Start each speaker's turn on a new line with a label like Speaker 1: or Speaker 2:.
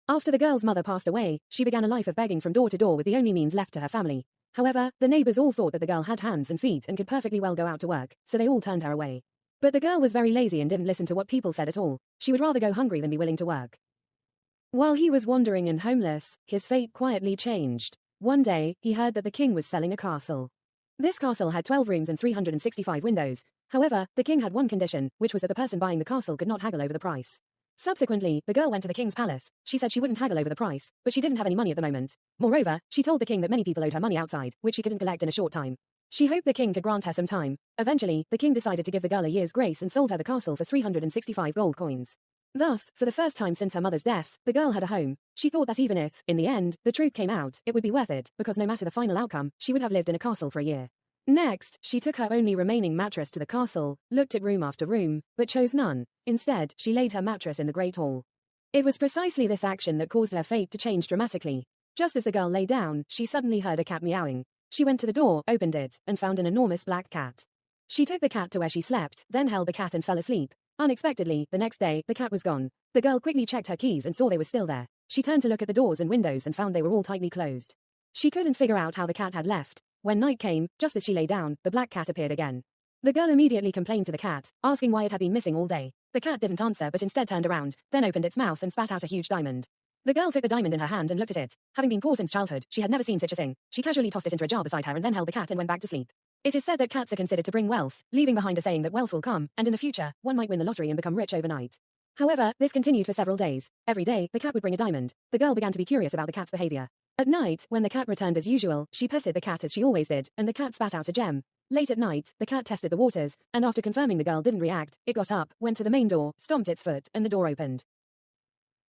Speaker 1: After the girl's mother passed away, she began a life of begging from door to door with the only means left to her family. However, the neighbors all thought that the girl had hands and feet and could perfectly well go out to work, so they all turned her away. But the girl was very lazy and didn't listen to what people said at all. She would rather go hungry than be willing to work. While he was wandering and homeless, his fate quietly changed. One day, he heard that the king was selling a castle. This castle had 12 rooms and 365 windows. However, the king had one condition, which was that the person buying the castle could not haggle over the price. Subsequently, the girl went to the king's palace. She said she wouldn't haggle over the price, but she didn't have any money at the moment. Moreover, she told the king that many people owed her money outside, which she couldn't collect in a short time. She hoped the king could grant her some time. Eventually, the king decided to give the girl a year's grace and sold her the castle for 365 gold coins. Thus, for the first time since her mother's death, the girl had a home. She thought that even if, in the end, the truth came out, it would be worth it, because no matter the final outcome, she would have lived in a castle for a year. Next, she took her only remaining mattress to the castle, looked at room after room, but chose none. Instead, she laid her mattress in the Great Hall. It was precisely this action that caused her fate to change dramatically. Just as the girl lay down, she suddenly heard a cat meowing. She went to the door, opened it, and found an enormous black cat. She took the cat to where she slept, then held the cat and fell asleep. Unexpectedly, the next day, the cat was gone. The girl quickly checked her keys and saw they were still there. She turned to look at the doors and windows and found they were all tightly closed. She couldn't figure out how the cat had left. When night came, just as she lay down, the black cat appeared again. The girl immediately complained to the cat, asking why it had been missing all day. The cat didn't answer but instead turned around, then opened its mouth and spat out a huge diamond. The girl took the diamond in her hand and looked at it. Having been poor since childhood, she had never seen such a thing. She casually tossed it into a jar beside her and then held the cat and went back to sleep. It is said that cats are considered to bring wealth, leaving behind a saying that wealth will come, and in the future, one might win the lottery and become rich overnight. However, this continued for several days. Every day, the cat would bring a diamond. The girl began to be curious about the cat's behavior. At night, when the cat returned as usual, she petted the cat as she always did, and the cat spat out a gem. Late at night, the cat tested the waters, and after confirming the girl didn't react, it got up, went to the main door, stomped its foot, and the door opened.